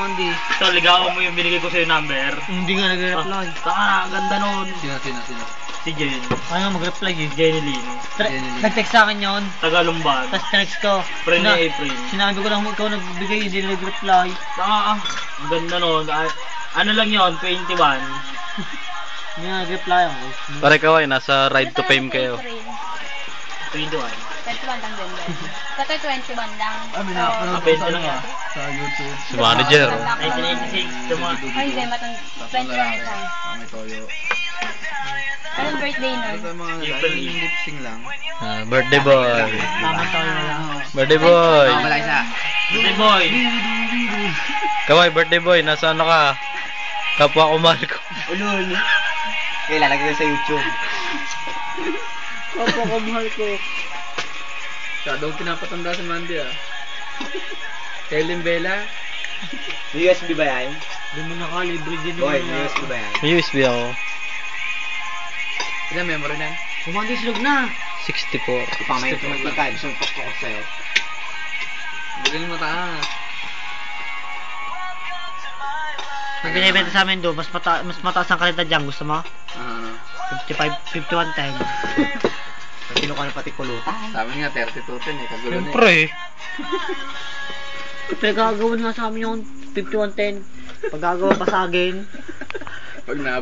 Mandy. Ito, ligawan mo yung binigay ko sa'yo number. Hindi nga nag-reply. Saka, ganda nun. Sino? Si Jen. Ano mag-reply eh? Jeneline. Nag-text sa akin yun. Tagalumban. Tapos text ko. Friend ni April. Sinabi ko lang ikaw nagbigay, hindi nag-reply. Saka, ang ganda nun. Ano lang yun, 21. Hindi nga nag-reply ako. Pare kaway, nasa ride to fame kayo. 21. 21 lang din. Kata 21 lang. May nakapanood Kapente ko lang yan. sa YouTube. Si manager. 1986. Sa mga... Ay, hindi. 21 lang siya. May toyo. Anong birthday nun? Ito mga April. yung lip sync lang. Birthday boy. Tama tayo na lang. Birthday boy. Wala isa. Birthday boy. Kaway, birthday boy, nasa ano ka? Kapwa ko mahal ko. Ulul. Okay, lalagay ko sa YouTube. Kapag kamahal ko. Shadow pinapatanda si Mandy ah. Kailan Bella? May USB ba yan? Hindi mo nakalibre din Boy, may USB ba yan? May USB ako. Ilan memory na? Kumandi silog na. 64. Pang may magkakain. Gusto ko ko sa'yo. Bigyan mo mataas. Ang binibenta sa amin doon, mas mataas ang kalidad dyan. Gusto mo? Ano? 5110. Kinuha na pati kulutan. Sabi nga 3210 eh. Kagulo na eh. Siyempre. Pero gagawin nga sa amin yung 5110. Pag gagawa pasagin. Pag na